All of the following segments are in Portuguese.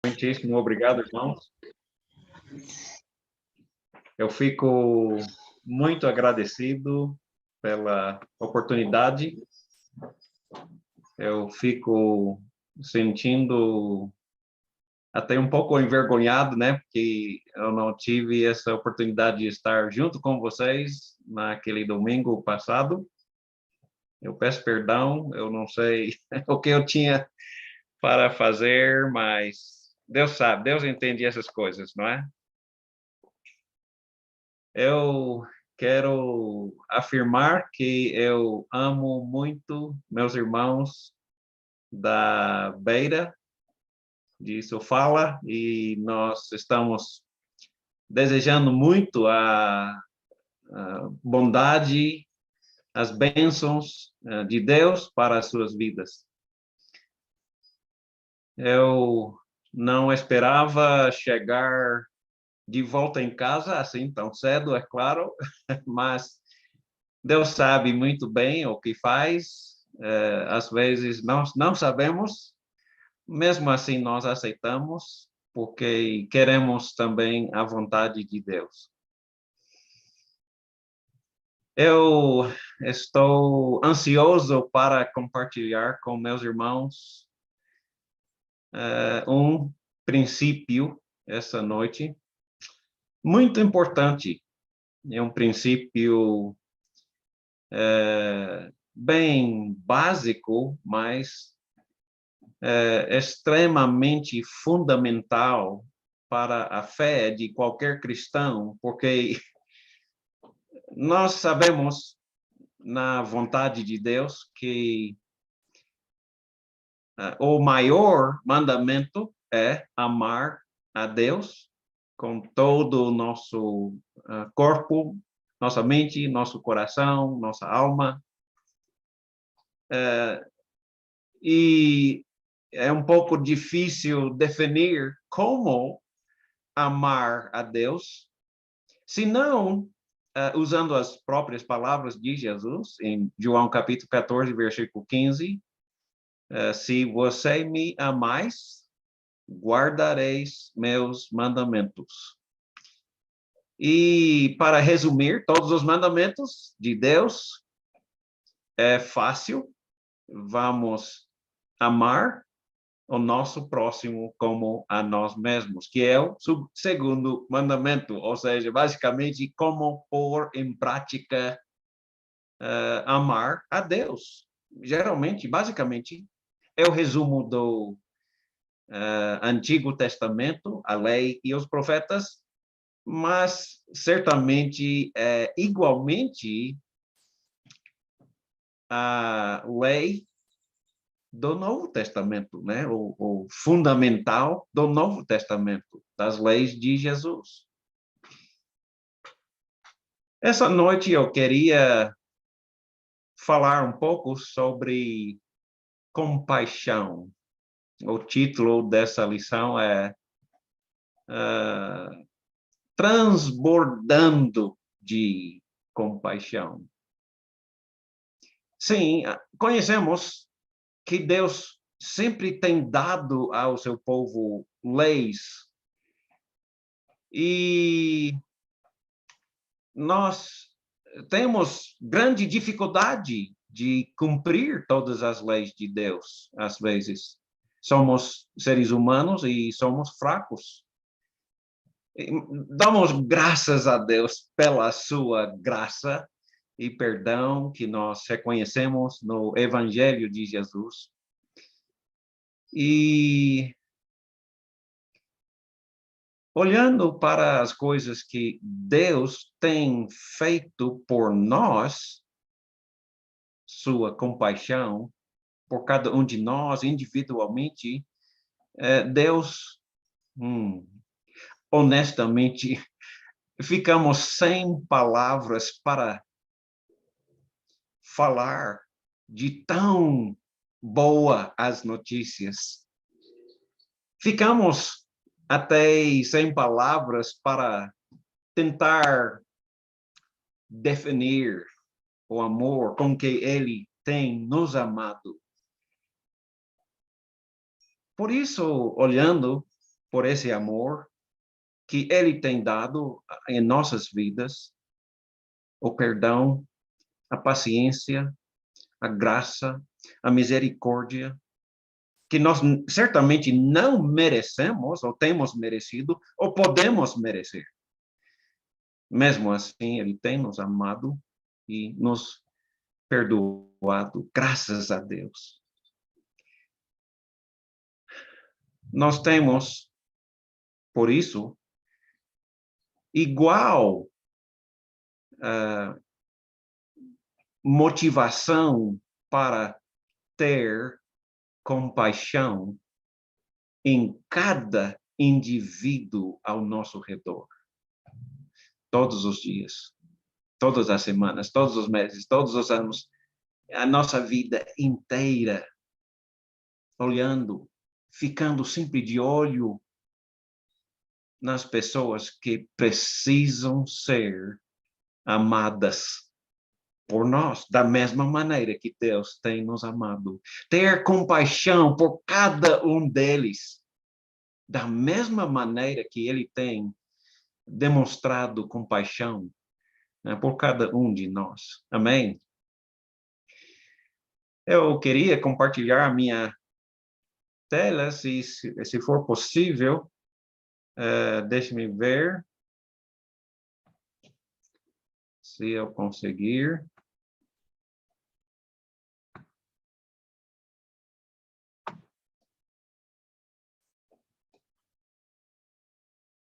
Muitíssimo obrigado, irmãos. Eu fico muito agradecido pela oportunidade. Eu fico sentindo até um pouco envergonhado, né? Porque eu não tive essa oportunidade de estar junto com vocês naquele domingo passado. Eu peço perdão, eu não sei o que eu tinha para fazer, mas Deus sabe, Deus entende essas coisas, não é? Eu quero afirmar que eu amo muito meus irmãos da Beira de Sofala e nós estamos desejando muito a bondade, as bênçãos de Deus para as suas vidas. Eu não esperava chegar de volta em casa assim tão cedo, é claro, mas Deus sabe muito bem o que faz. Às vezes nós não sabemos, mesmo assim nós aceitamos, porque queremos também a vontade de Deus. Eu estou ansioso para compartilhar com meus irmãos um princípio essa noite, muito importante. É um princípio bem básico, mas extremamente fundamental para a fé de qualquer cristão, porque nós sabemos, na vontade de Deus, que o maior mandamento é amar a Deus com todo o nosso corpo, nossa mente, nosso coração, nossa alma. E é um pouco difícil definir como amar a Deus, se não usando as próprias palavras de Jesus, em João capítulo 14, versículo 15, se você me amais, guardareis meus mandamentos. E para resumir, todos os mandamentos de Deus é fácil. Vamos amar o nosso próximo como a nós mesmos, que é o segundo mandamento, ou seja, basicamente como pôr em prática amar a Deus. Geralmente, basicamente, é o resumo do Antigo Testamento, a lei e os profetas, mas certamente, igualmente, a lei do Novo Testamento, né? O fundamental do Novo Testamento, das leis de Jesus. Essa noite eu queria falar um pouco sobre compaixão. O título dessa lição é Transbordando de Compaixão. Sim, conhecemos que Deus sempre tem dado ao seu povo leis e nós temos grande dificuldade de cumprir todas as leis de Deus, às vezes. Somos seres humanos e somos fracos. Damos graças a Deus pela sua graça e perdão que nós reconhecemos no Evangelho de Jesus. E olhando para as coisas que Deus tem feito por nós, sua compaixão por cada um de nós individualmente, Deus, honestamente, ficamos sem palavras para falar de tão boa as notícias. Ficamos até sem palavras para tentar definir o amor com que ele tem nos amado. Por isso, olhando por esse amor que Ele tem dado em nossas vidas, o perdão, a paciência, a graça, a misericórdia, que nós certamente não merecemos, ou temos merecido, ou podemos merecer. Mesmo assim, Ele tem nos amado e nos perdoado, graças a Deus. Nós temos, por isso, igual motivação para ter compaixão em cada indivíduo ao nosso redor. Todos os dias, todas as semanas, todos os meses, todos os anos, a nossa vida inteira, olhando, ficando sempre de olho nas pessoas que precisam ser amadas por nós, da mesma maneira que Deus tem nos amado. Ter compaixão por cada um deles, da mesma maneira que Ele tem demonstrado compaixão, né, por cada um de nós. Amém? Eu queria compartilhar a minha tela, se for possível. Deixe-me ver se eu conseguir.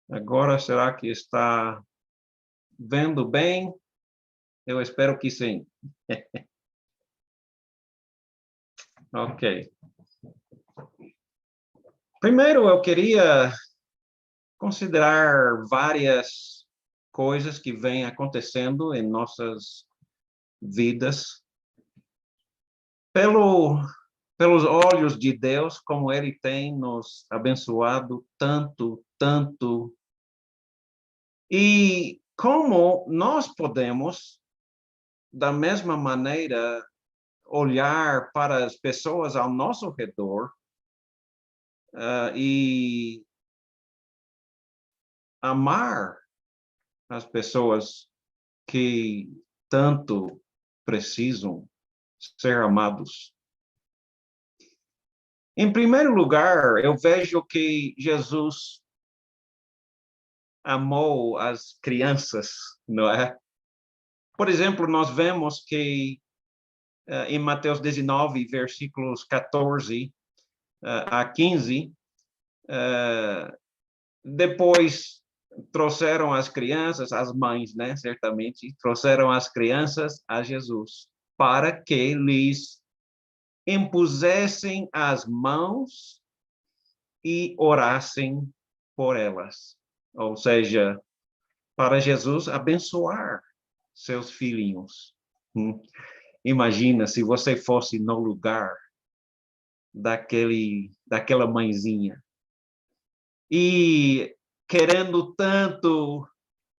Agora, será que está vendo bem? Eu espero que sim. Ok. Primeiro, eu queria considerar várias coisas que vêm acontecendo em nossas vidas pelos olhos de Deus, como Ele tem nos abençoado tanto, tanto. E como nós podemos, da mesma maneira, olhar para as pessoas ao nosso redor e amar as pessoas que tanto precisam ser amados. Em primeiro lugar, eu vejo que Jesus amou as crianças, não é? Por exemplo, nós vemos que em Mateus 19, versículos 14 a 15, depois trouxeram as crianças, as mães, né, certamente, trouxeram as crianças a Jesus para que lhes impusessem as mãos e orassem por elas. Ou seja, para Jesus abençoar seus filhinhos. Imagina se você fosse no lugar daquela mãezinha e querendo tanto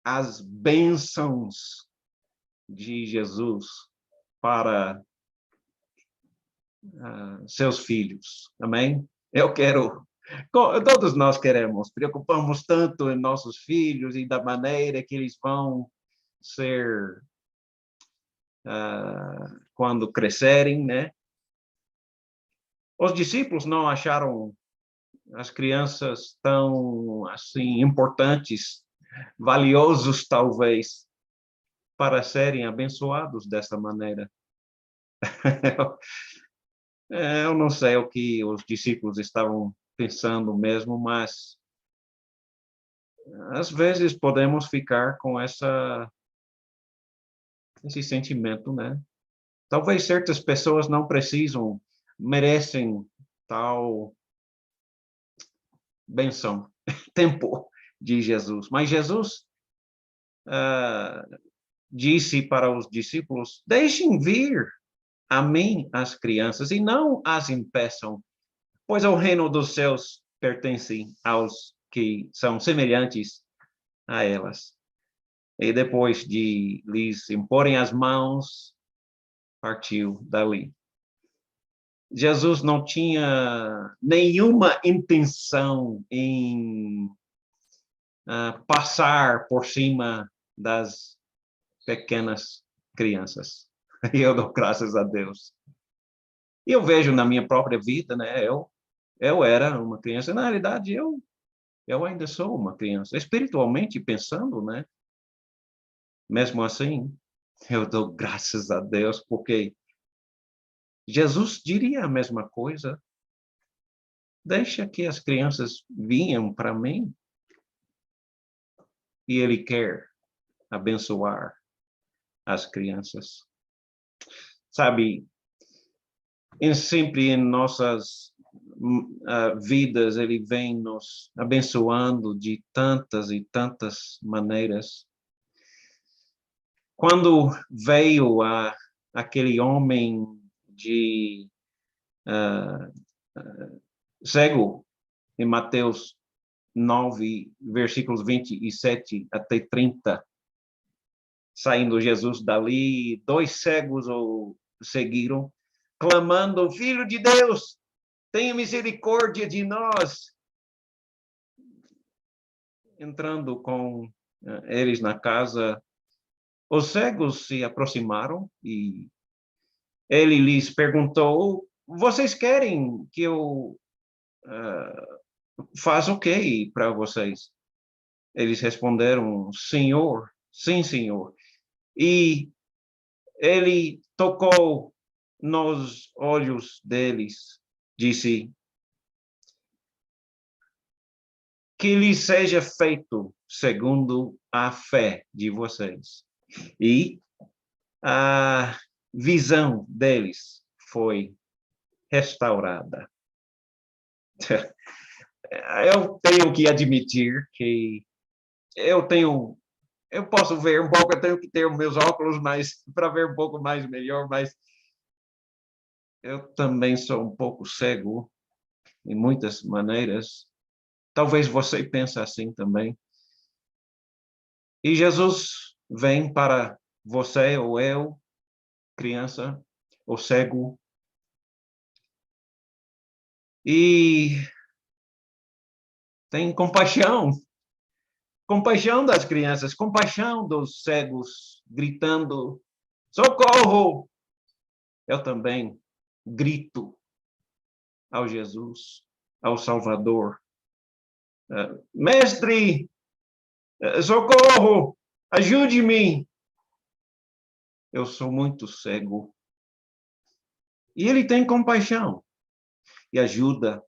as bênçãos de Jesus para seus filhos. Amém? Todos nós queremos, preocupamos tanto em nossos filhos e da maneira que eles vão ser quando crescerem, né? Os discípulos não acharam as crianças tão assim importantes, valiosos talvez, para serem abençoados dessa maneira. Eu não sei o que os discípulos estavam pensando mesmo, mas às vezes podemos ficar com esse sentimento, né? Talvez certas pessoas não merecem tal benção, tempo de Jesus. Mas Jesus disse para os discípulos: deixem vir a mim as crianças e não as impeçam, pois o reino dos céus pertence aos que são semelhantes a elas. E depois de lhes imporem as mãos, partiu dali. Jesus não tinha nenhuma intenção em passar por cima das pequenas crianças. E eu dou graças a Deus. E eu vejo na minha própria vida, né? Eu era uma criança. Na realidade, eu ainda sou uma criança. Espiritualmente pensando, né? Mesmo assim, eu dou graças a Deus, porque Jesus diria a mesma coisa. Deixa que as crianças venham para mim. E Ele quer abençoar as crianças. Sabe, sempre em nossas vidas, Ele vem nos abençoando de tantas e tantas maneiras. Quando veio aquele homem de cego, em Mateus 9, versículos 27 até 30, saindo Jesus dali, 2 cegos o seguiram, clamando, Filho de Deus, tenha misericórdia de nós. Entrando com eles na casa, os cegos se aproximaram e ele lhes perguntou, vocês querem que eu faça o quê para vocês? Eles responderam, Senhor, sim, Senhor. E ele tocou nos olhos deles, disse, que lhes seja feito segundo a fé de vocês. E a visão deles foi restaurada. Eu tenho que admitir que eu posso ver um pouco, eu tenho que ter os meus óculos mais para ver um pouco mais melhor, mas eu também sou um pouco cego em muitas maneiras. Talvez você pense assim também. E Jesus vem para você ou eu, criança ou cego, e tem compaixão das crianças, compaixão dos cegos, gritando, socorro! Eu também grito ao Jesus, ao Salvador. Mestre, socorro! Ajude-me! Eu sou muito cego. E ele tem compaixão e ajuda,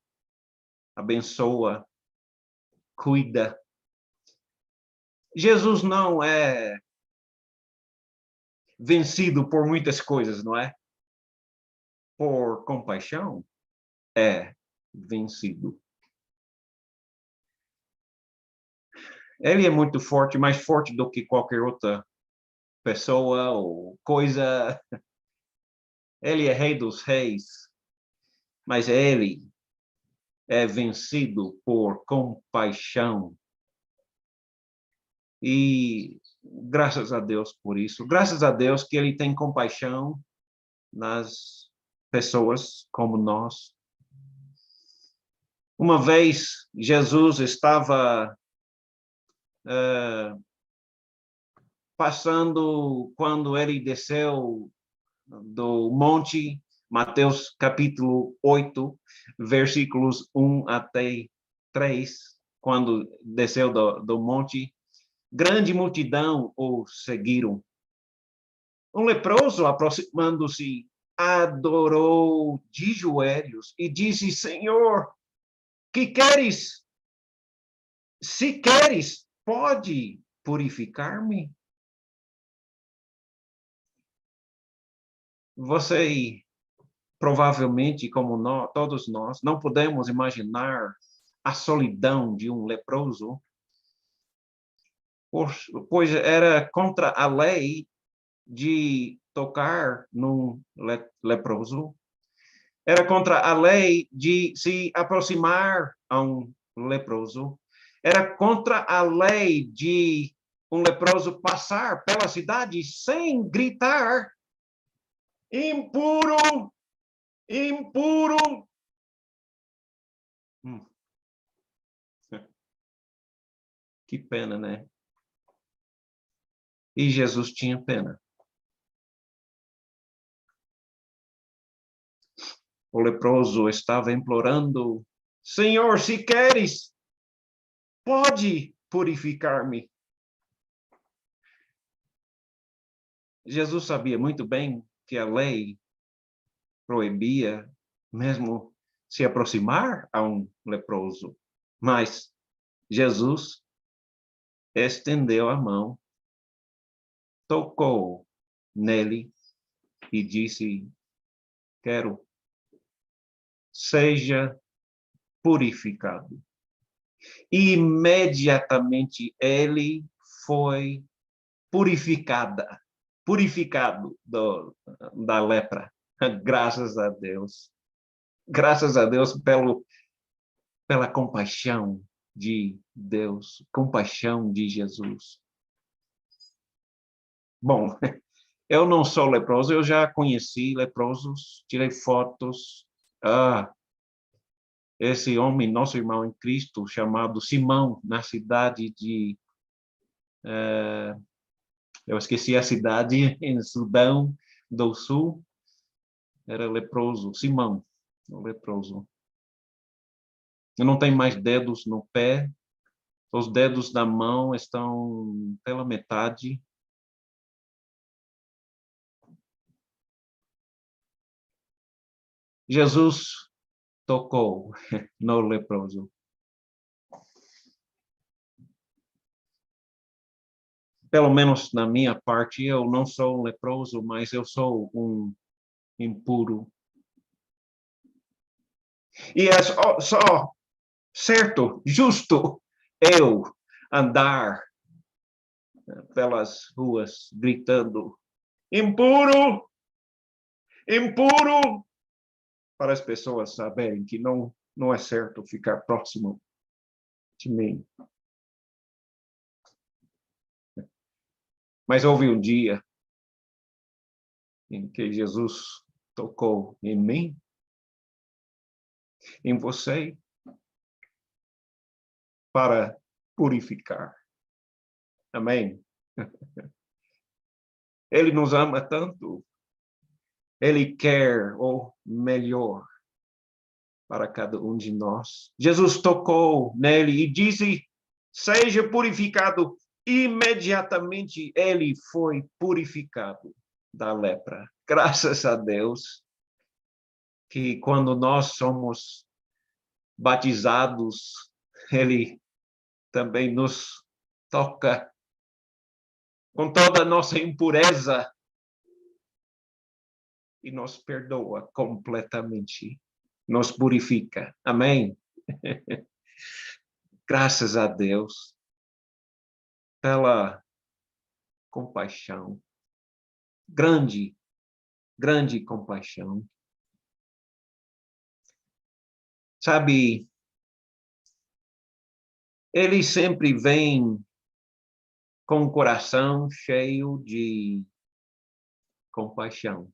abençoa, cuida. Jesus não é vencido por muitas coisas, não é? Por compaixão, é vencido. Ele é muito forte, mais forte do que qualquer outra pessoa ou coisa. Ele é rei dos reis, mas ele é vencido por compaixão. E graças a Deus por isso. Graças a Deus que ele tem compaixão nas pessoas como nós. Uma vez, Jesus estava passando quando ele desceu do monte, Mateus capítulo 8, versículos 1 até 3, quando desceu do monte, grande multidão o seguiram. Um leproso, aproximando-se, adorou de joelhos e disse, Senhor, que queres? Se queres, pode purificar-me? Você, provavelmente, como nós, todos nós, não podemos imaginar a solidão de um leproso, pois era contra a lei de tocar num leproso, era contra a lei de se aproximar a um leproso, era contra a lei de um leproso passar pela cidade sem gritar, impuro, impuro. Que pena, né? E Jesus tinha pena. O leproso estava implorando: Senhor, se queres, pode purificar-me. Jesus sabia muito bem que a lei proibia mesmo se aproximar a um leproso, mas Jesus estendeu a mão, tocou nele e disse: quero, seja purificado. E imediatamente ele foi purificado da lepra. Graças a Deus. Graças a Deus pela compaixão de Deus, compaixão de Jesus. Bom, eu não sou leproso, eu já conheci leprosos, tirei fotos. Esse homem, nosso irmão em Cristo, chamado Simão, na cidade de... eu esqueci a cidade, em Sudão do Sul, era leproso, Simão, o leproso. Eu não tenho mais dedos no pé, os dedos da mão estão pela metade. Jesus tocou no leproso. Pelo menos na minha parte, eu não sou um leproso, mas eu sou um impuro. E é só certo, justo, eu andar pelas ruas gritando: impuro, impuro, para as pessoas saberem que não é certo ficar próximo de mim. Mas houve um dia em que Jesus tocou em mim, em você, para purificar. Amém? Ele nos ama tanto. Ele quer o melhor para cada um de nós. Jesus tocou nele e disse: seja purificado. Imediatamente ele foi purificado da lepra. Graças a Deus que quando nós somos batizados, ele também nos toca com toda a nossa impureza e nos perdoa completamente, nos purifica. Amém? Graças a Deus pela compaixão, grande, grande compaixão. Sabe, ele sempre vem com o coração cheio de compaixão.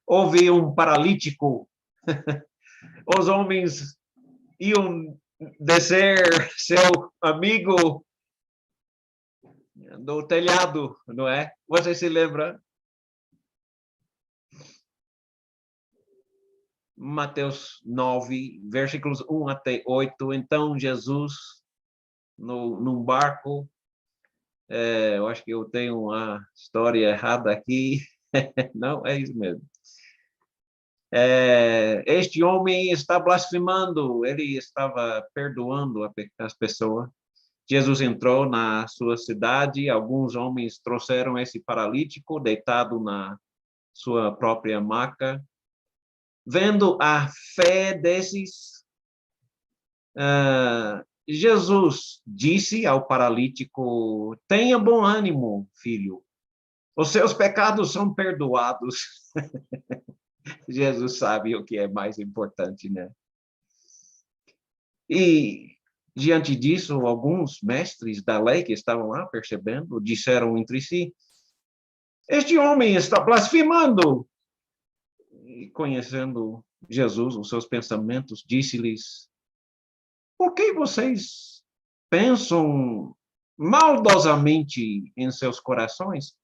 Houve um paralítico, os homens iam descer seu amigo do telhado, não é? Você se lembra? Mateus 9, versículos 1 até 8. Então, Jesus, num barco, eu acho que eu tenho uma história errada aqui. Não, é isso mesmo. Este homem está blasfemando, ele estava perdoando as pessoas. Jesus entrou na sua cidade, alguns homens trouxeram esse paralítico deitado na sua própria maca. Vendo a fé desses, Jesus disse ao paralítico: tenha bom ânimo, filho, os seus pecados são perdoados. Jesus sabe o que é mais importante, né? E, diante disso, alguns mestres da lei que estavam lá percebendo, disseram entre si: este homem está blasfemando. E, conhecendo Jesus, os seus pensamentos, disse-lhes: por que vocês pensam maldosamente em seus corações.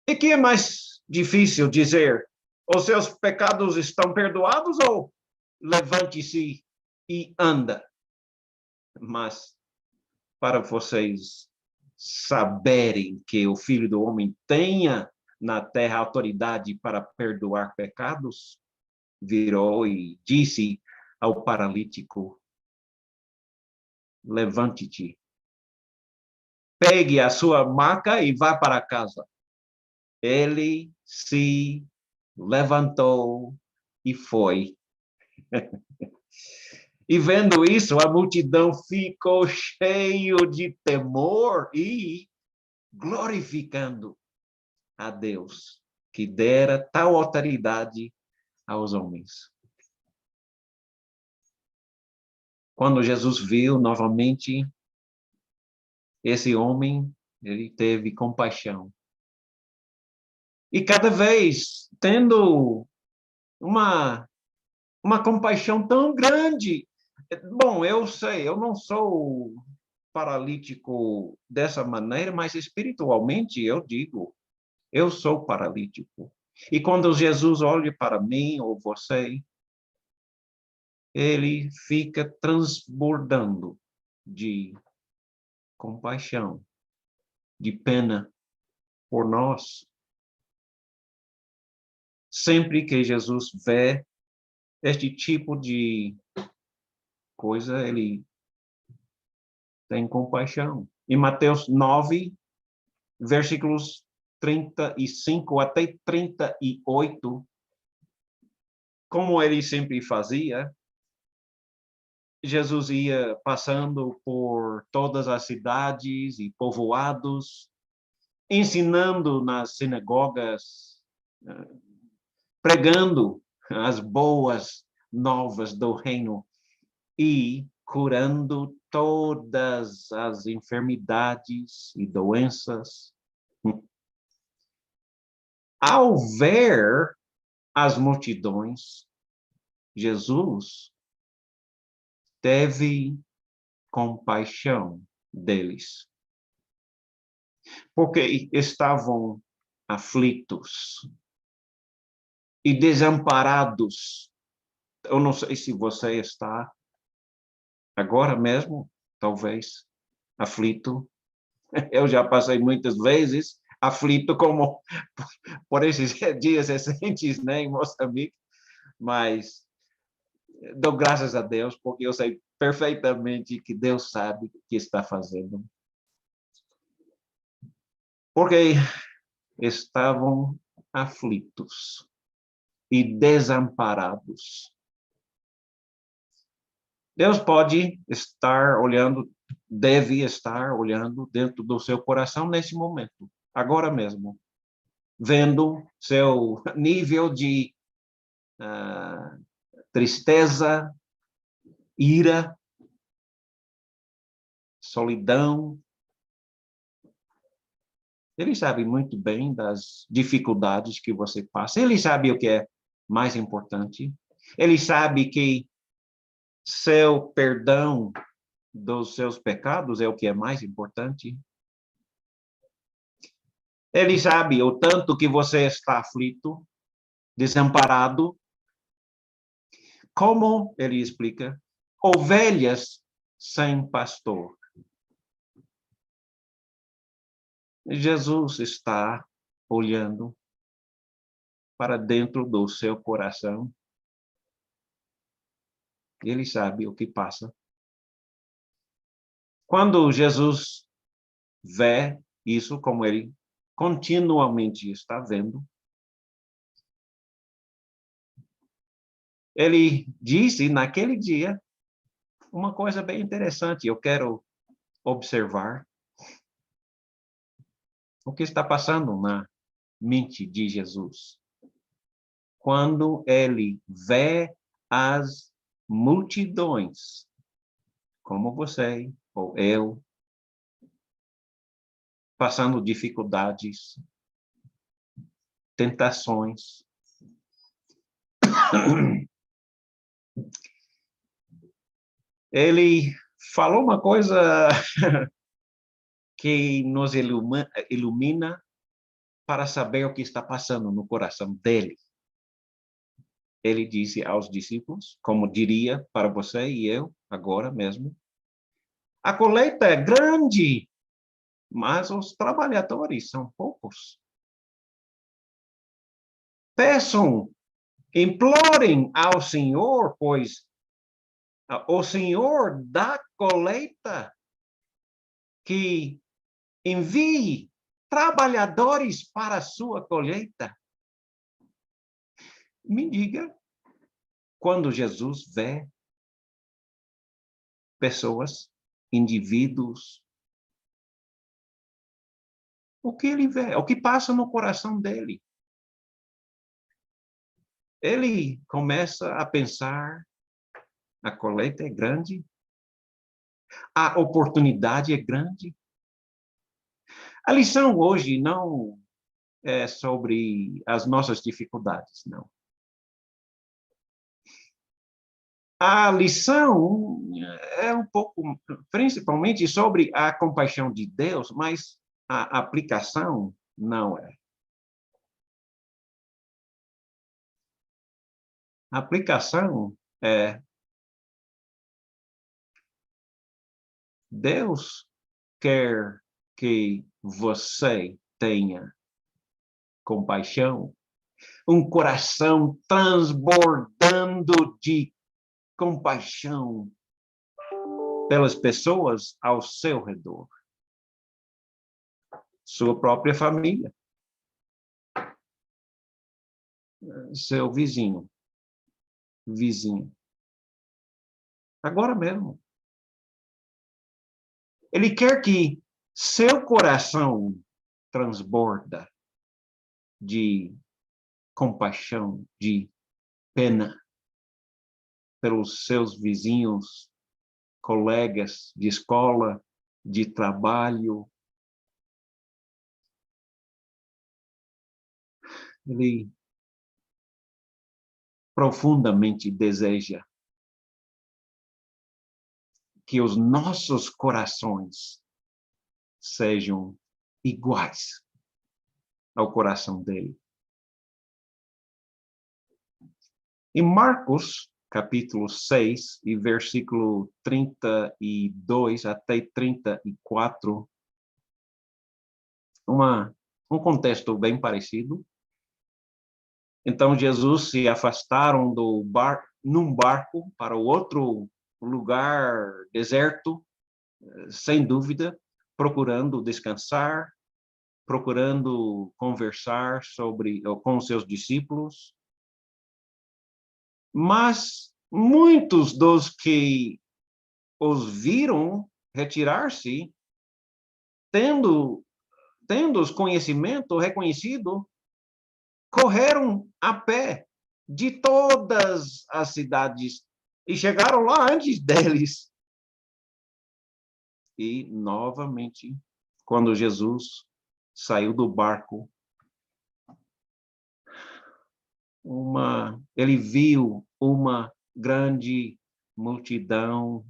E que é mais difícil dizer? Os seus pecados estão perdoados ou levante-se e anda? Mas para vocês saberem que o Filho do Homem tenha na terra autoridade para perdoar pecados, virou e disse ao paralítico: levante-te, pegue a sua maca e vá para casa. Ele se levantou e foi. E vendo isso, a multidão ficou cheio de temor e glorificando a Deus, que dera tal autoridade aos homens. Quando Jesus viu novamente esse homem, ele teve compaixão. E cada vez tendo uma compaixão tão grande. Bom, eu sei, eu não sou paralítico dessa maneira, mas espiritualmente eu digo, eu sou paralítico. E quando Jesus olha para mim ou você, ele fica transbordando de compaixão, de pena por nós. Sempre que Jesus vê este tipo de coisa, ele tem compaixão. Em Mateus 9, versículos 35 até 38, como ele sempre fazia, Jesus ia passando por todas as cidades e povoados, ensinando nas sinagogas, pregando as boas novas do reino e curando todas as enfermidades e doenças. Ao ver as multidões, Jesus teve compaixão deles, porque estavam aflitos e desamparados. Eu não sei se você está agora mesmo, talvez, aflito. Eu já passei muitas vezes aflito como por esses dias recentes, né, em Moçambique, mas dou graças a Deus, porque eu sei perfeitamente que Deus sabe o que está fazendo. Porque estavam aflitos e desamparados. Deus pode estar olhando, deve estar olhando dentro do seu coração nesse momento, agora mesmo, vendo seu nível de tristeza, ira, solidão. Ele sabe muito bem das dificuldades que você passa. Ele sabe o que é mais importante. Ele sabe que seu perdão dos seus pecados é o que é mais importante. Ele sabe o tanto que você está aflito, desamparado. Como ele explica, ovelhas sem pastor. Jesus está olhando para dentro do seu coração. Ele sabe o que passa. Quando Jesus vê isso, como ele continuamente está vendo, ele disse naquele dia uma coisa bem interessante. Eu quero observar o que está passando na mente de Jesus. Quando ele vê as multidões, como você ou eu, passando dificuldades, tentações. Ele falou uma coisa que nos ilumina para saber o que está passando no coração dele. Ele disse aos discípulos, como diria para você e eu, agora mesmo, a colheita é grande, mas os trabalhadores são poucos. Peçam, implorem ao Senhor, pois o Senhor da colheita que envie trabalhadores para a sua colheita. Me diga, quando Jesus vê pessoas, indivíduos, o que ele vê? O que passa no coração dele? Ele começa a pensar, a colheita é grande, a oportunidade é grande. A lição hoje não é sobre as nossas dificuldades, não. A lição é um pouco, principalmente sobre a compaixão de Deus, mas a aplicação não é. A aplicação é Deus quer que você tenha compaixão, um coração transbordando de compaixão pelas pessoas ao seu redor. Sua própria família, seu vizinho. Agora mesmo. Ele quer que seu coração transborda de compaixão, de pena pelos seus vizinhos, colegas de escola, de trabalho. Ele profundamente deseja que os nossos corações sejam iguais ao coração dele. Em Marcos, capítulo 6, e versículo 32 até 34, um contexto bem parecido. Então, Jesus se afastaram num barco para outro lugar deserto, sem dúvida, procurando descansar, procurando conversar com seus discípulos. Mas muitos dos que os viram retirar-se, tendo os conhecimento reconhecido, correram a pé de todas as cidades e chegaram lá antes deles. E, novamente, quando Jesus saiu do barco, ele viu uma grande multidão.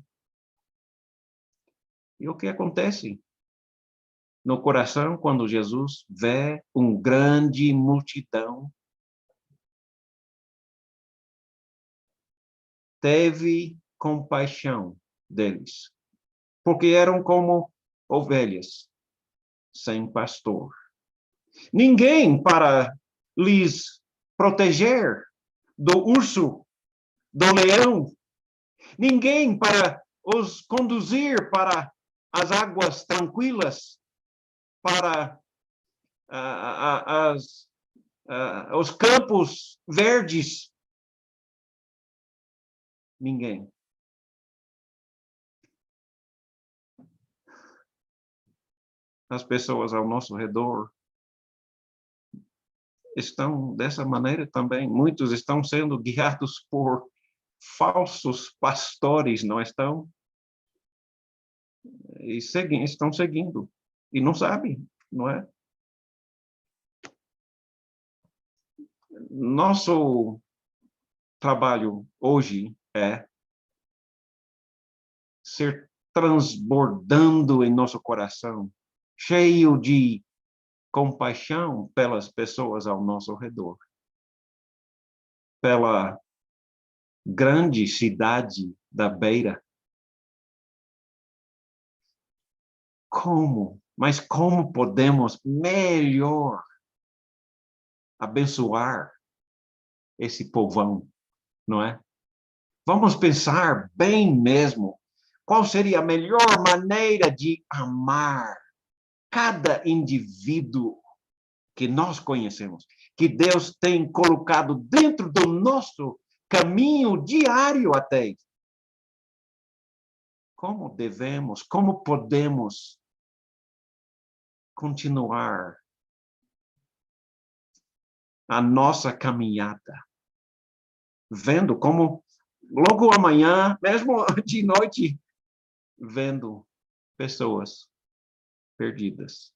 E o que acontece no coração quando Jesus vê uma grande multidão? Teve compaixão deles, porque eram como ovelhas sem pastor. Ninguém para lhes proteger do urso, do leão. Ninguém para os conduzir para as águas tranquilas, para os campos verdes. Ninguém. As pessoas ao nosso redor estão dessa maneira também. Muitos estão sendo guiados por falsos pastores, não estão? E estão seguindo. E não sabem, não é? Nosso trabalho hoje é ser transbordando em nosso coração, cheio de compaixão pelas pessoas ao nosso redor, pela grande cidade da beira. Mas como podemos melhor abençoar esse povão, não é? Vamos pensar bem mesmo. Qual seria a melhor maneira de amar cada indivíduo que nós conhecemos, que Deus tem colocado dentro do nosso caminho diário até? Como podemos continuar a nossa caminhada, vendo como logo amanhã, mesmo de noite, vendo pessoas perdidas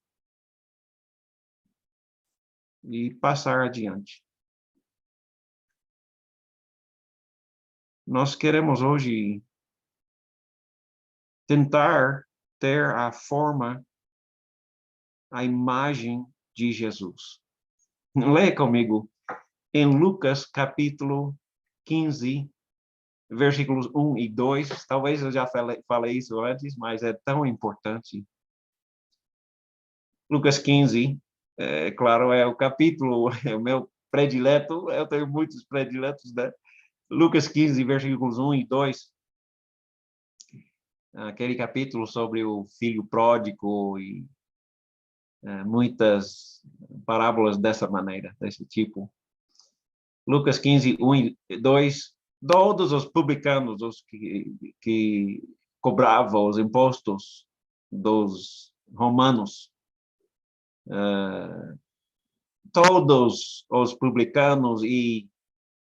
e passar adiante. Nós queremos hoje tentar ter a forma, a imagem de Jesus. Leia comigo em Lucas capítulo 15, versículos 1 e 2. Talvez eu já falei isso antes, mas é tão importante. Lucas 15, claro, é o capítulo, é o meu predileto, eu tenho muitos prediletos, né? Lucas 15, versículos 1 e 2. Aquele capítulo sobre o filho pródigo e muitas parábolas dessa maneira, desse tipo. Lucas 15, 1 e 2. Todos os publicanos, os que cobravam os impostos dos romanos, todos os publicanos e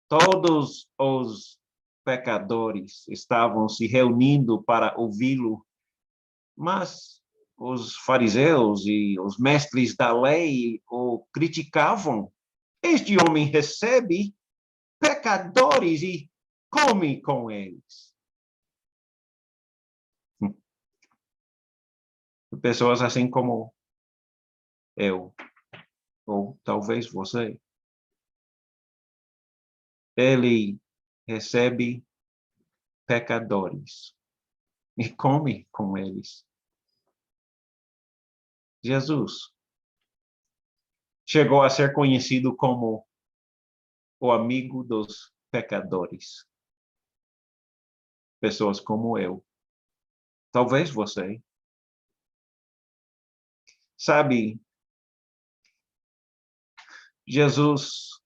todos os pecadores estavam se reunindo para ouvi-lo, mas os fariseus e os mestres da lei o criticavam. Este homem recebe pecadores e come com eles. Pessoas assim como eu, ou talvez você. Ele recebe pecadores e come com eles. Jesus chegou a ser conhecido como o amigo dos pecadores. Pessoas como eu. Talvez você. Sabe, Jesus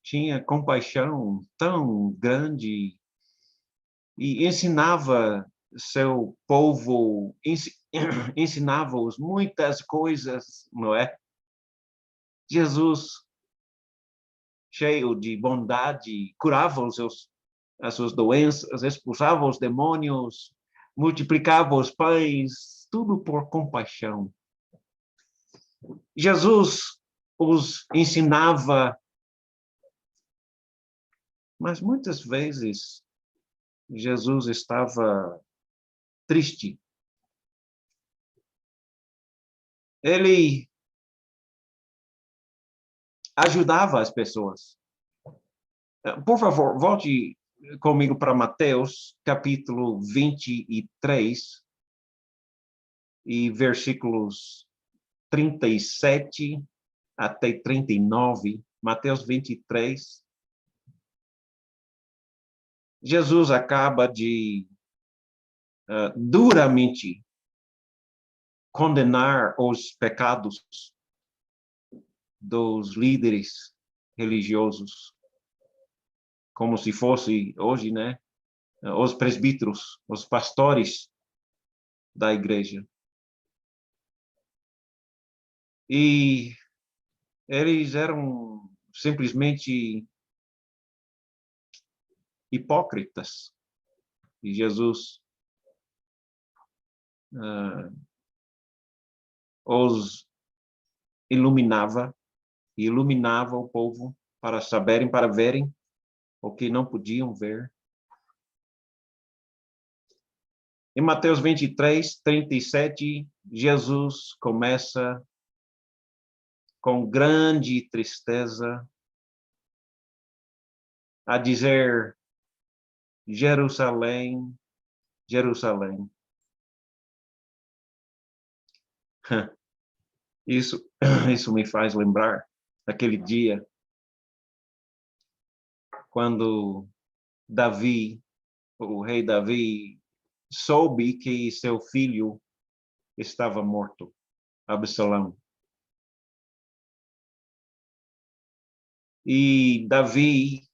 tinha compaixão tão grande e ensinava seu povo, ensinava-os muitas coisas, não é? Jesus, cheio de bondade, curava as suas doenças, expulsava os demônios, multiplicava os pães, tudo por compaixão. Jesus os ensinava, mas muitas vezes Jesus estava triste. Ele ajudava as pessoas. Por favor, volte comigo para Mateus, capítulo 23, e versículos 37 até 39. Mateus 23. Jesus acaba de duramente condenar os pecados dos líderes religiosos, como se fosse hoje, né? Os presbíteros, os pastores da igreja. E eles eram simplesmente hipócritas. E Jesus os iluminava, e iluminava o povo para saberem, para verem o que não podiam ver. Em Mateus 23, 37, Jesus começa com grande tristeza a dizer: Jerusalém, Jerusalém. Isso me faz lembrar daquele dia quando Davi, o rei Davi, soube que seu filho estava morto, Absalão. E Davi,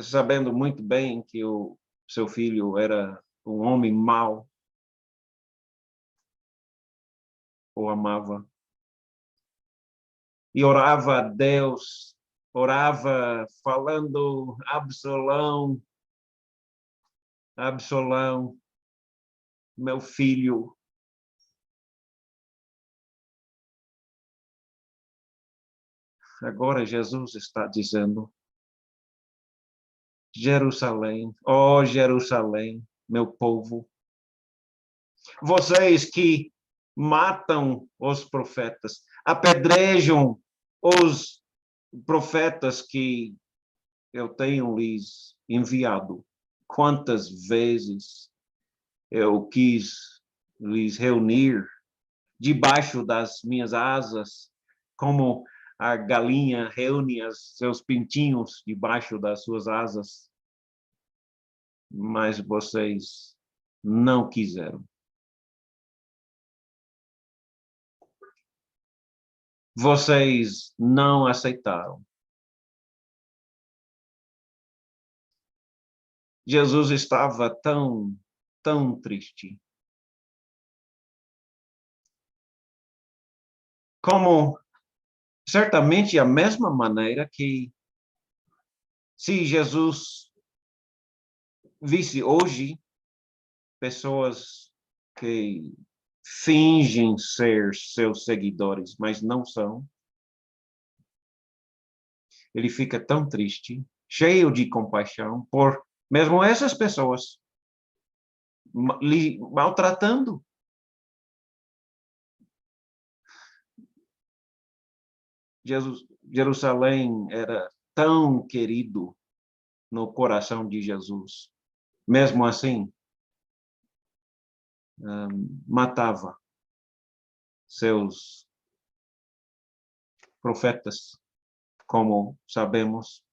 sabendo muito bem que o seu filho era um homem mau, o amava. E orava a Deus, orava falando: Absalão, Absalão, meu filho. Agora Jesus está dizendo: Jerusalém, ó Jerusalém, meu povo, vocês que matam os profetas, apedrejam os profetas que eu tenho lhes enviado. Quantas vezes eu quis lhes reunir debaixo das minhas asas, como a galinha reúne seus pintinhos debaixo das suas asas, mas vocês não quiseram. Vocês não aceitaram. Jesus estava tão triste. Como certamente a mesma maneira que se Jesus visse hoje pessoas que fingem ser seus seguidores, mas não são, ele fica tão triste, cheio de compaixão por mesmo essas pessoas lhe maltratando. Jerusalém era tão querido no coração de Jesus. Mesmo assim, matava seus profetas, como sabemos,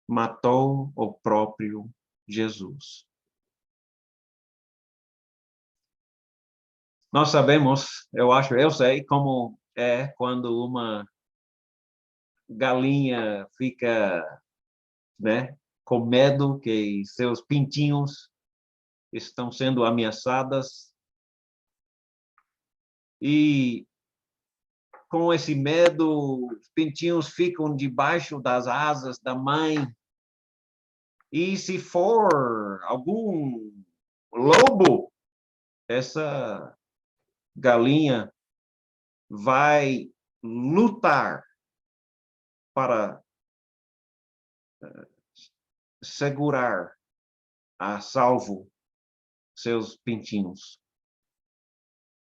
matou o próprio Jesus. Nós sabemos, eu sei como é quando uma galinha fica, né, com medo que seus pintinhos estão sendo ameaçadas e com esse medo, os pintinhos ficam debaixo das asas da mãe. E se for algum lobo, essa galinha vai lutar para segurar a salvo seus pintinhos.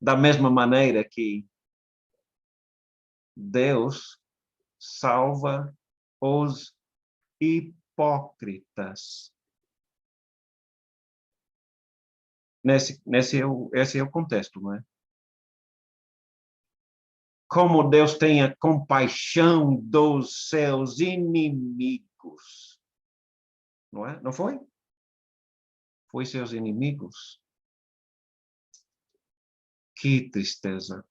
Da mesma maneira que Deus salva os hipócritas. Esse é o contexto, não é? Como Deus tenha compaixão dos seus inimigos. Não é? Não foi? Foi seus inimigos. Que tristeza.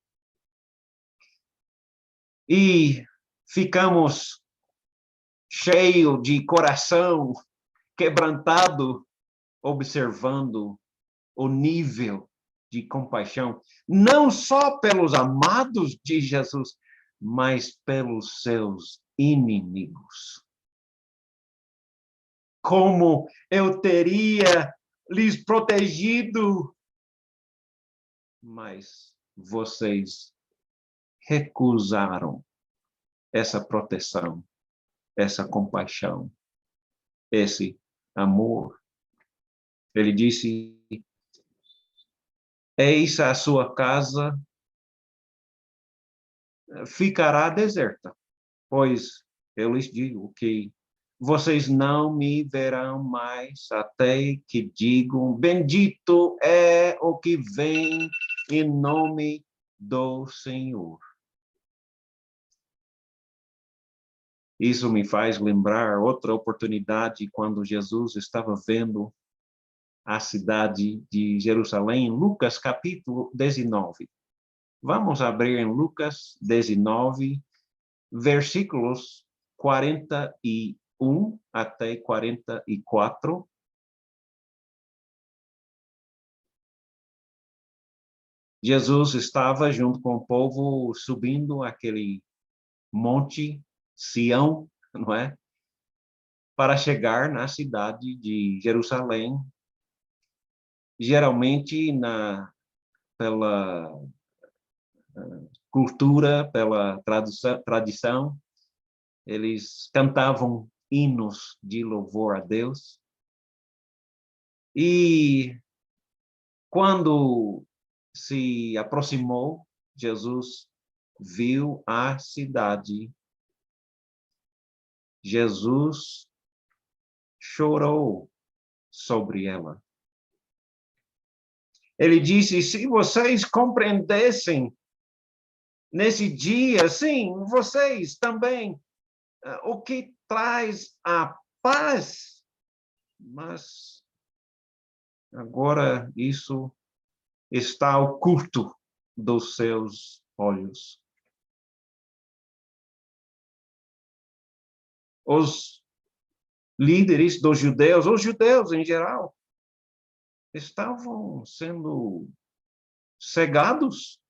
E ficamos cheios de coração quebrantado, observando o nível de compaixão, não só pelos amados de Jesus, mas pelos seus inimigos. Como eu teria lhes protegido, mas vocês recusaram essa proteção, essa compaixão, esse amor. Ele disse: eis a sua casa ficará deserta, pois eu lhes digo que vocês não me verão mais até que digam: bendito é o que vem em nome do Senhor. Isso me faz lembrar outra oportunidade quando Jesus estava vendo a cidade de Jerusalém, Lucas capítulo 19. Vamos abrir em Lucas 19, versículos 41 até 44. Jesus estava junto com o povo subindo aquele monte Sião, não é? Para chegar na cidade de Jerusalém. Geralmente pela cultura, pela tradição, eles cantavam hinos de louvor a Deus. E quando se aproximou, Jesus viu a cidade. Jesus chorou sobre ela. Ele disse: se vocês compreendessem nesse dia, sim, vocês também, o que traz a paz, mas agora isso está oculto dos seus olhos. Os líderes dos judeus, os judeus em geral, estavam sendo cegados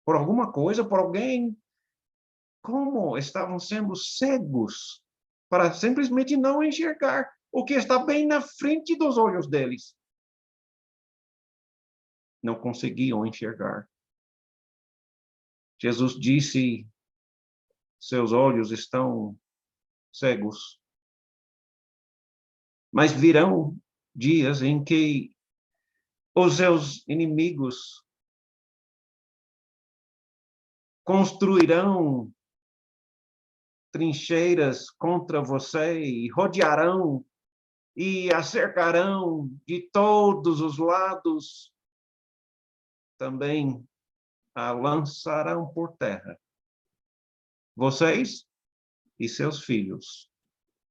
por alguma coisa, por alguém. Como estavam sendo cegos para simplesmente não enxergar o que está bem na frente dos olhos deles. Não conseguiam enxergar. Jesus disse: seus olhos estão cegos. Mas virão dias em que os seus inimigos construirão trincheiras contra você e rodearão e a cercarão de todos os lados. Também a lançarão por terra. Vocês e seus filhos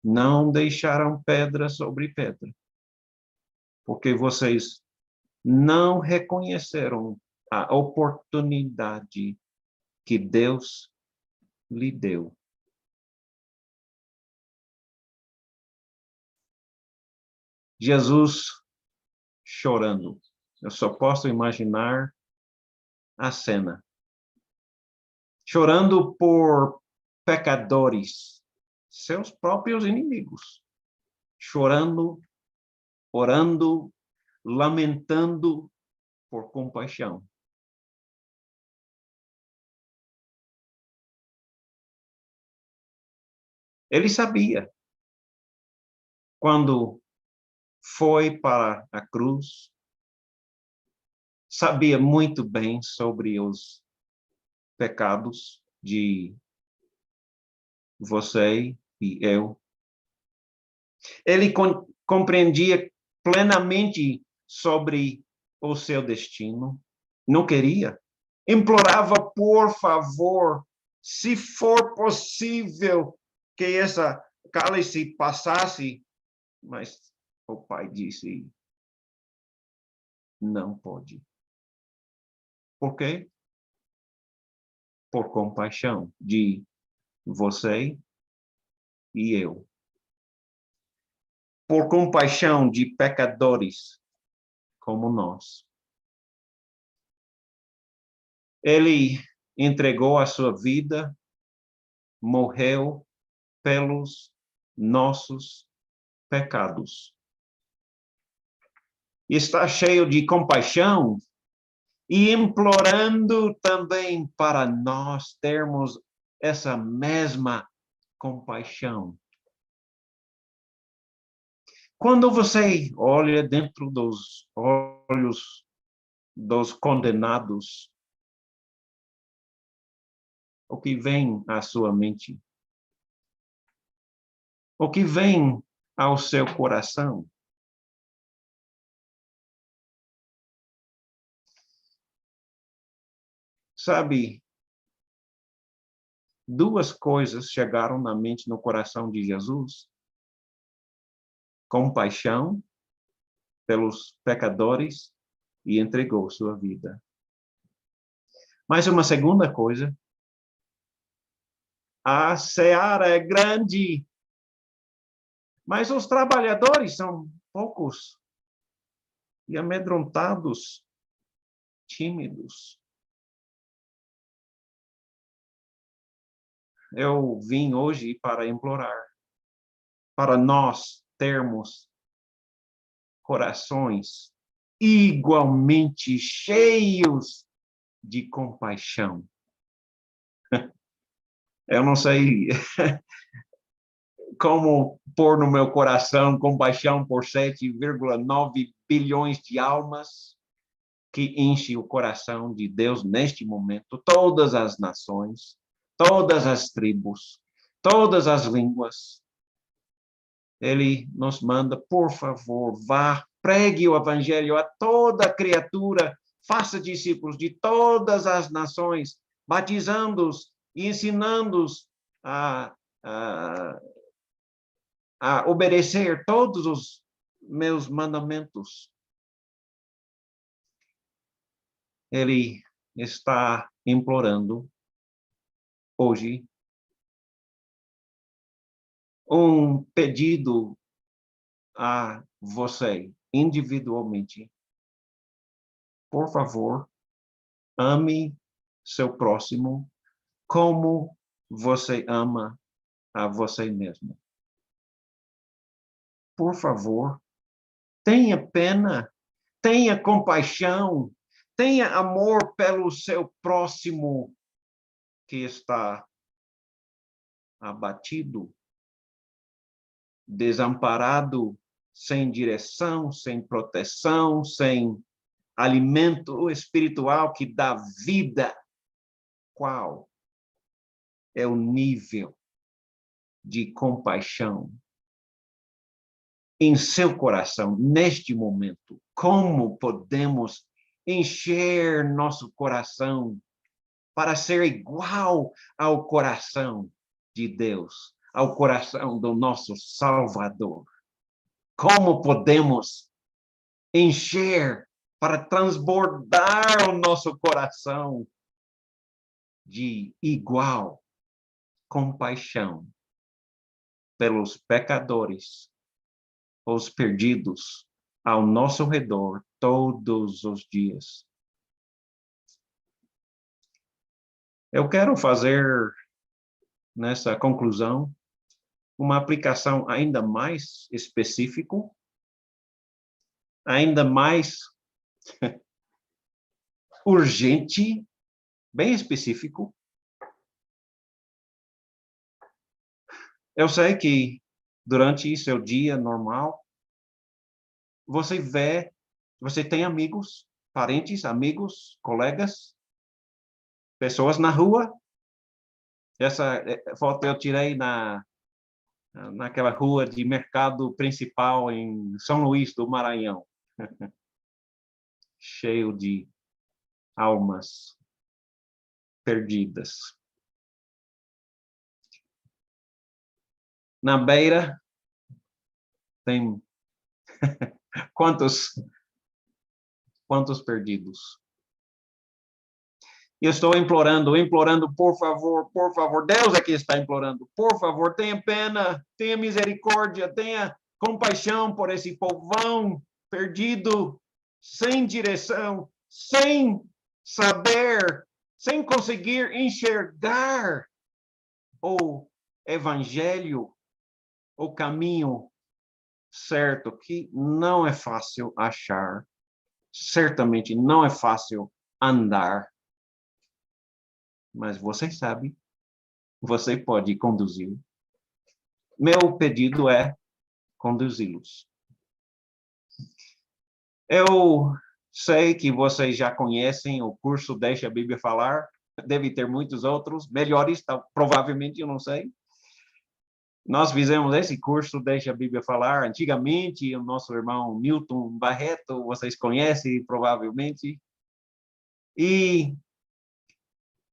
não deixarão pedra sobre pedra, porque vocês não reconheceram a oportunidade que Deus lhe deu. Jesus chorando. Eu só posso imaginar a cena. Chorando por pecadores, seus próprios inimigos. Chorando, orando, lamentando por compaixão. Ele sabia, quando foi para a cruz, sabia muito bem sobre os pecados de você e eu. Ele compreendia plenamente sobre o seu destino. Não queria. Implorava, por favor, se for possível, que essa cálice passasse. Mas o pai disse: não pode. Por quê? Por compaixão de você e eu. Por compaixão de pecadores como nós. Ele entregou a sua vida, morreu pelos nossos pecados. Está cheio de compaixão e implorando também para nós termos essa mesma compaixão. Quando você olha dentro dos olhos dos condenados, o que vem à sua mente? O que vem ao seu coração? Sabe, duas coisas chegaram na mente e no coração de Jesus: compaixão pelos pecadores e entregou sua vida. Mas uma segunda coisa: a seara é grande, mas os trabalhadores são poucos e amedrontados, tímidos. Eu vim hoje para implorar, para nós termos corações igualmente cheios de compaixão. Eu não sei como pôr no meu coração compaixão por 7,9 bilhões de almas que enche o coração de Deus neste momento, todas as nações, todas as tribos, todas as línguas. Ele nos manda, por favor, vá, pregue o evangelho a toda criatura, faça discípulos de todas as nações, batizando-os e ensinando-os a obedecer todos os meus mandamentos. Ele está implorando hoje um pedido a você, individualmente. Por favor, ame seu próximo como você ama a você mesmo. Por favor, tenha pena, tenha compaixão, tenha amor pelo seu próximo que está abatido, desamparado, sem direção, sem proteção, sem alimento espiritual que dá vida. Qual é o nível de compaixão em seu coração neste momento? Como podemos encher nosso coração para ser igual ao coração de Deus, ao coração do nosso Salvador? Como podemos encher para transbordar o nosso coração de igual compaixão pelos pecadores, os perdidos ao nosso redor todos os dias? Eu quero fazer nessa conclusão uma aplicação ainda mais específica, ainda mais urgente, bem específico. Eu sei que durante seu dia normal, você tem amigos, parentes, amigos, colegas, pessoas na rua. Essa foto eu tirei naquela rua de mercado principal em São Luís do Maranhão, cheio de almas perdidas. Na beira tem quantos perdidos? Eu estou implorando, por favor, Deus aqui está implorando, por favor, tenha pena, tenha misericórdia, tenha compaixão por esse povão perdido, sem direção, sem saber, sem conseguir enxergar o evangelho, o caminho certo, que não é fácil achar, certamente não é fácil andar, mas você sabe, você pode conduzir. Meu pedido é conduzi-los. Eu sei que vocês já conhecem o curso Deixa a Bíblia Falar. Deve ter muitos outros, melhores, provavelmente, eu não sei. Nós fizemos esse curso Deixa a Bíblia Falar antigamente, o nosso irmão Milton Barreto, vocês conhecem provavelmente. E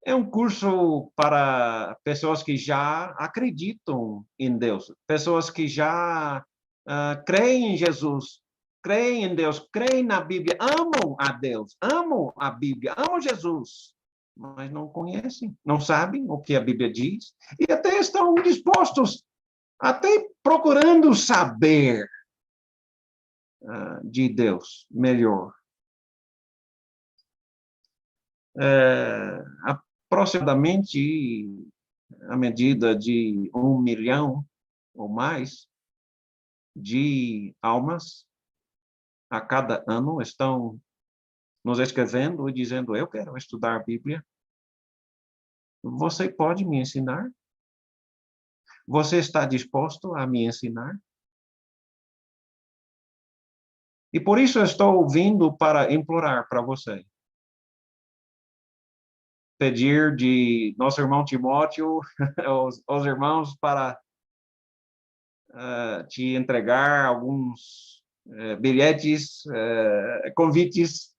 é um curso para pessoas que já acreditam em Deus, pessoas que já creem em Jesus, creem em Deus, creem na Bíblia, amam a Deus, amam a Bíblia, amam Jesus, mas não conhecem, não sabem o que a Bíblia diz, e até estão dispostos, até procurando saber de Deus melhor. Aproximadamente a medida de 1 milhão ou mais de almas a cada ano estão nos escrevendo e dizendo: eu quero estudar a Bíblia. Você pode me ensinar? Você está disposto a me ensinar? E por isso eu estou vindo para implorar para você. Pedir de nosso irmão Timóteo, os irmãos, para te entregar alguns bilhetes, convites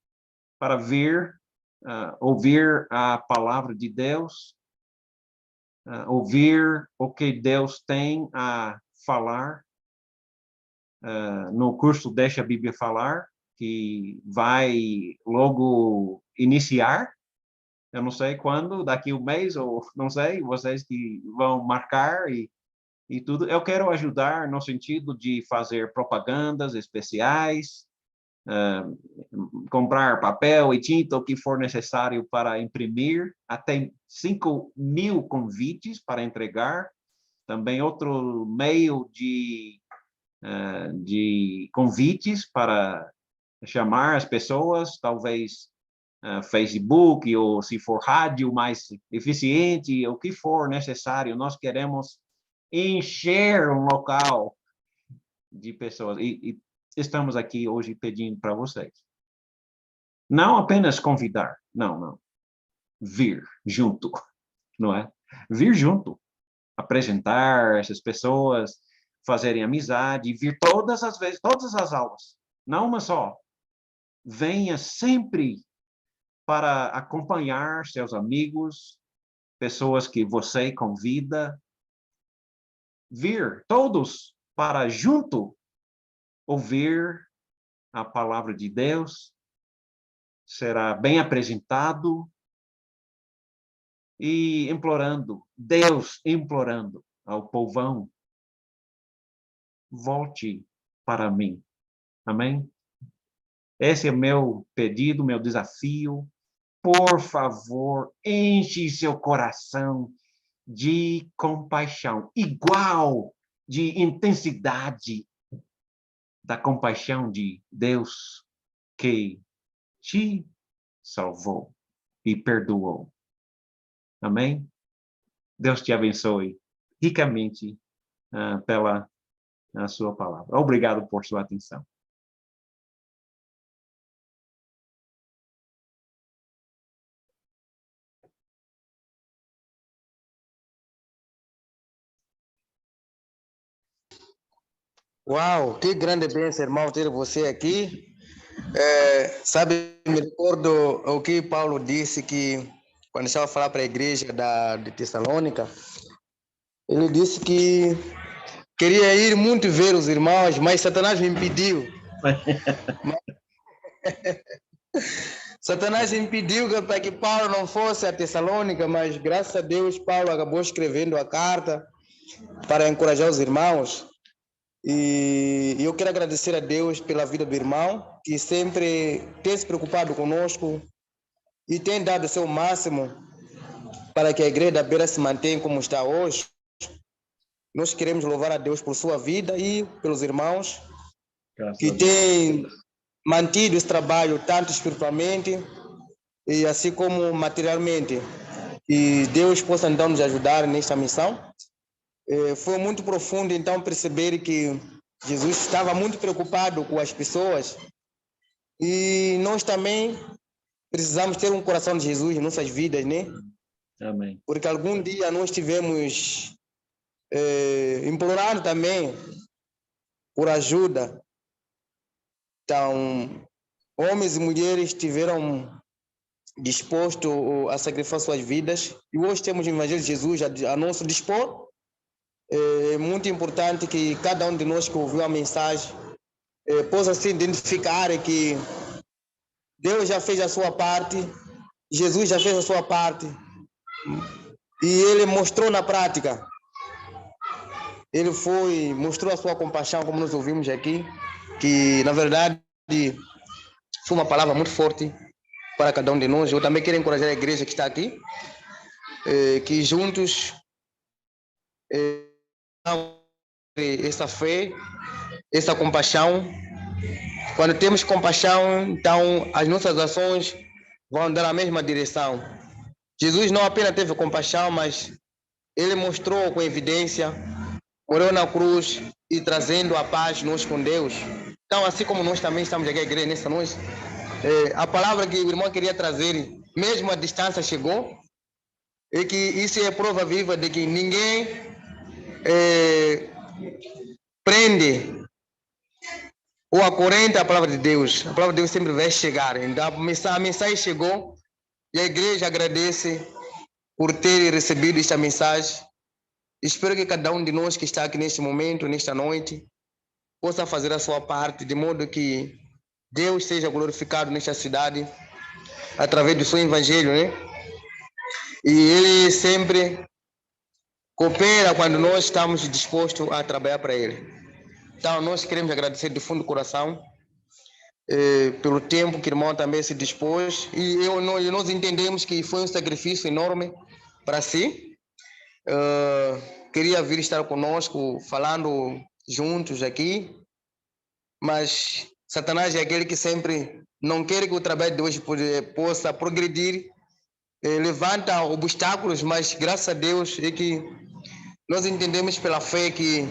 para vir, ouvir a palavra de Deus, ouvir o que Deus tem a falar no curso Deixa a Bíblia Falar, que vai logo iniciar. Eu não sei quando, daqui um mês, ou não sei, vocês que vão marcar e tudo. Eu quero ajudar no sentido de fazer propagandas especiais, comprar papel e tinta, o que for necessário para imprimir, até 5.000 convites para entregar. Também outro meio de convites para chamar as pessoas, talvez Facebook, ou se for rádio mais eficiente, o que for necessário. Nós queremos encher um local de pessoas. E estamos aqui hoje pedindo para vocês. Não apenas convidar, não. Vir junto, não é? Vir junto. Apresentar essas pessoas, fazerem amizade, vir todas as vezes, todas as aulas. Não uma só. Venha sempre para acompanhar seus amigos, pessoas que você convida. Vir todos para junto ouvir a palavra de Deus, será bem apresentado e implorando, Deus implorando ao povão, volte para mim. Amém? Esse é meu pedido, meu desafio. Por favor, enche seu coração de compaixão, igual de intensidade da compaixão de Deus que te salvou e perdoou. Amém? Deus te abençoe ricamente pela sua palavra. Obrigado por sua atenção. Uau, que grande bênção, irmão, ter você aqui. Sabe, me recordo o que Paulo disse, que quando estava a falar para a igreja de Tessalônica, ele disse que queria ir muito ver os irmãos, mas Satanás me impediu. Satanás impediu para que Paulo não fosse a Tessalônica, mas graças a Deus Paulo acabou escrevendo a carta para encorajar os irmãos. E eu quero agradecer a Deus pela vida do irmão, que sempre tem se preocupado conosco e tem dado o seu máximo para que a igreja da Beira se mantenha como está hoje. Nós queremos louvar a Deus por sua vida e pelos irmãos que têm mantido esse trabalho tanto espiritualmente e assim como materialmente. E Deus possa então nos ajudar nesta missão. Foi muito profundo então perceber que Jesus estava muito preocupado com as pessoas E nós também precisamos ter um coração de Jesus em nossas vidas, né? Amém. Porque algum dia nós tivemos implorando também por ajuda. Então, homens e mulheres estiveram dispostos a sacrificar suas vidas. E hoje temos o Evangelho de Jesus a nosso dispor. É muito importante que cada um de nós que ouviu a mensagem possa se identificar que Deus já fez a sua parte, Jesus já fez a sua parte, e Ele mostrou na prática. Ele mostrou a sua compaixão, como nós ouvimos aqui, que na verdade foi uma palavra muito forte para cada um de nós. Eu também quero encorajar a igreja que está aqui, que juntos essa fé, essa compaixão. Quando temos compaixão, então as nossas ações vão andar na mesma direção. Jesus não apenas teve compaixão, mas ele mostrou com evidência, morreu na cruz e trazendo a paz nós com Deus. Então, assim como nós também estamos aqui na igreja nessa noite, a palavra que o irmão queria trazer, mesmo a distância chegou, e que isso é prova viva de que ninguém prende ou acorrenta a palavra de Deus. A palavra de Deus sempre vai chegar. Então, a mensagem chegou e a igreja agradece por ter recebido esta mensagem. Espero que cada um de nós que está aqui neste momento, nesta noite, possa fazer a sua parte, de modo que Deus seja glorificado nesta cidade através do seu evangelho, né? E Ele sempre coopera quando nós estamos dispostos a trabalhar para Ele. Então, nós queremos agradecer do fundo do coração pelo tempo que o irmão também se dispôs. E nós entendemos que foi um sacrifício enorme para si. Queria vir estar conosco, falando juntos aqui, mas Satanás é aquele que sempre não quer que o trabalho de hoje possa progredir, levanta obstáculos, mas graças a Deus é que nós entendemos pela fé que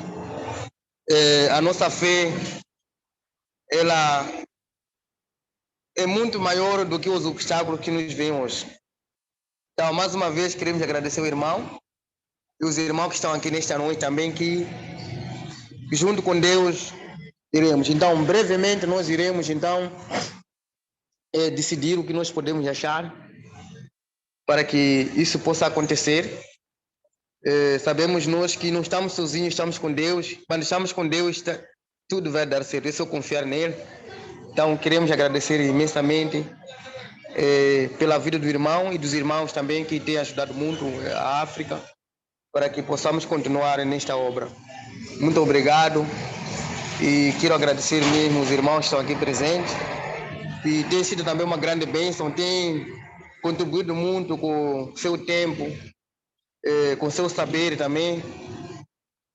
a nossa fé ela é muito maior do que os obstáculos que nos vêm hoje. Então, mais uma vez, queremos agradecer ao irmão e os irmãos que estão aqui nesta noite também, que junto com Deus iremos. Então, brevemente, nós iremos, então, decidir o que nós podemos achar para que isso possa acontecer. Sabemos nós que não estamos sozinhos, estamos com Deus. Quando estamos com Deus, tudo vai dar certo. É só confiar nele. Então, queremos agradecer imensamente pela vida do irmão e dos irmãos também que têm ajudado muito a África para que possamos continuar nesta obra. Muito obrigado e quero agradecer mesmo os irmãos que estão aqui presentes e tem sido também uma grande bênção, tem contribuído muito com seu tempo, com seu saber também,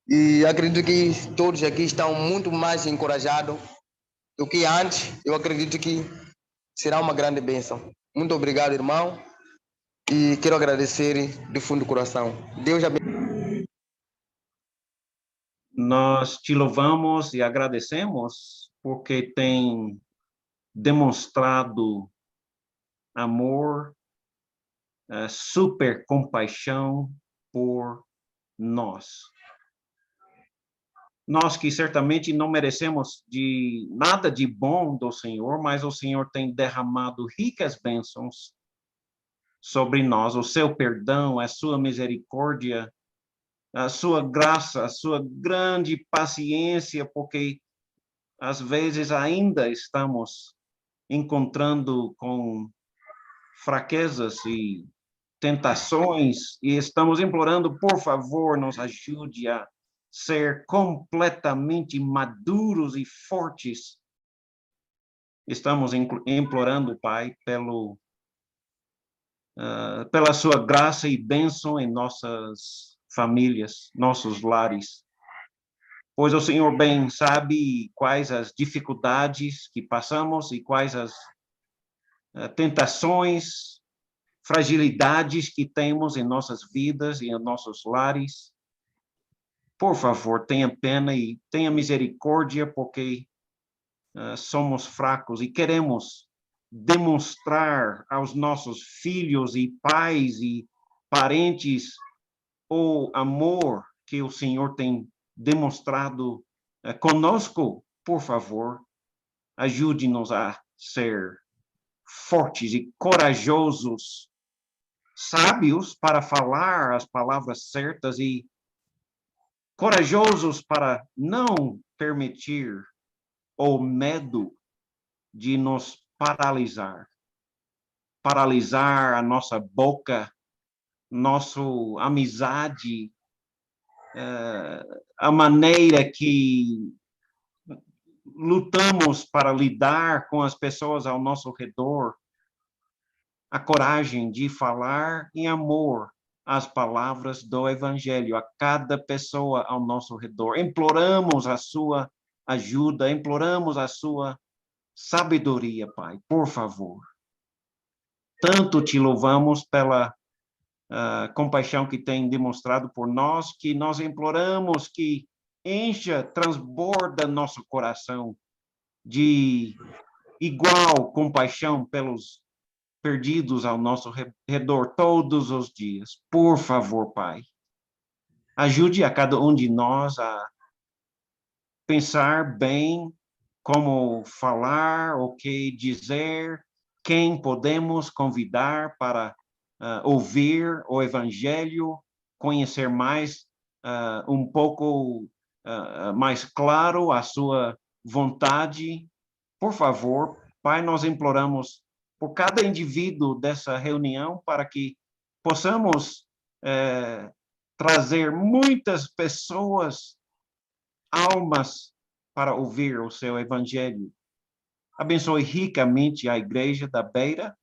e acredito que todos aqui estão muito mais encorajados do que antes. Eu acredito que será uma grande bênção. Muito obrigado, irmão, e quero agradecer do fundo do coração. Deus abençoe. Nós te louvamos e agradecemos porque tem demonstrado amor, super compaixão por nós. Nós que certamente não merecemos de nada de bom do Senhor, mas o Senhor tem derramado ricas bênçãos sobre nós, o seu perdão, a sua misericórdia, a sua graça, a sua grande paciência, porque às vezes ainda estamos encontrando com fraquezas e tentações e estamos implorando, por favor, nos ajude a ser completamente maduros e fortes. Estamos implorando, Pai, pela sua graça e bênção em nossas famílias, nossos lares. Pois o Senhor bem sabe quais as dificuldades que passamos e quais as tentações, fragilidades que temos em nossas vidas e em nossos lares. Por favor, tenha pena e tenha misericórdia, porque somos fracos e queremos demonstrar aos nossos filhos e pais e parentes o amor que o Senhor tem demonstrado conosco, por favor, ajude-nos a ser fortes e corajosos, sábios para falar as palavras certas e corajosos para não permitir o medo de nos paralisar a nossa boca, nossa amizade, a maneira que lutamos para lidar com as pessoas ao nosso redor, a coragem de falar em amor as palavras do Evangelho a cada pessoa ao nosso redor. Imploramos a sua ajuda, imploramos a sua sabedoria, Pai, por favor. Tanto te louvamos pela compaixão que tem demonstrado por nós, que nós imploramos que encha, transborda nosso coração de igual compaixão pelos perdidos ao nosso redor todos os dias. Por favor, Pai, ajude a cada um de nós a pensar bem como falar, o que dizer, quem podemos convidar para ouvir o Evangelho, conhecer mais, um pouco mais claro a sua vontade. Por favor, Pai, nós imploramos por cada indivíduo dessa reunião para que possamos trazer muitas pessoas, almas, para ouvir o seu Evangelho. Abençoe ricamente a Igreja da Beira,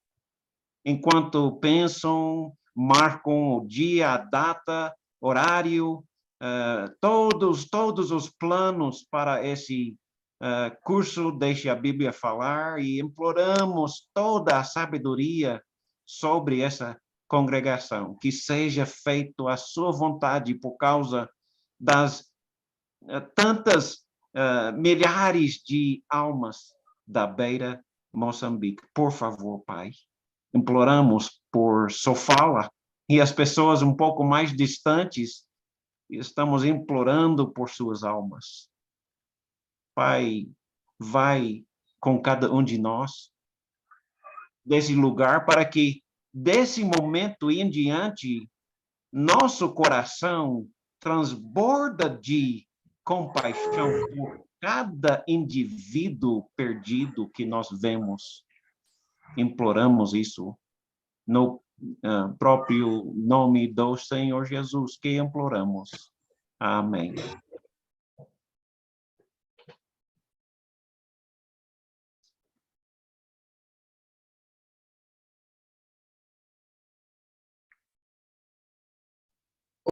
enquanto pensam, marcam o dia, a data, horário, todos os planos para esse curso Deixe a Bíblia Falar, e imploramos toda a sabedoria sobre essa congregação, que seja feito a sua vontade por causa das tantas milhares de almas da Beira, Moçambique. Por favor, Pai, imploramos por Sofala e as pessoas um pouco mais distantes, estamos implorando por suas almas. Pai, vai com cada um de nós desse lugar para que, desse momento em diante, nosso coração transborda de compaixão por cada indivíduo perdido que nós vemos. Imploramos isso no próprio nome do Senhor Jesus, que imploramos. Amém.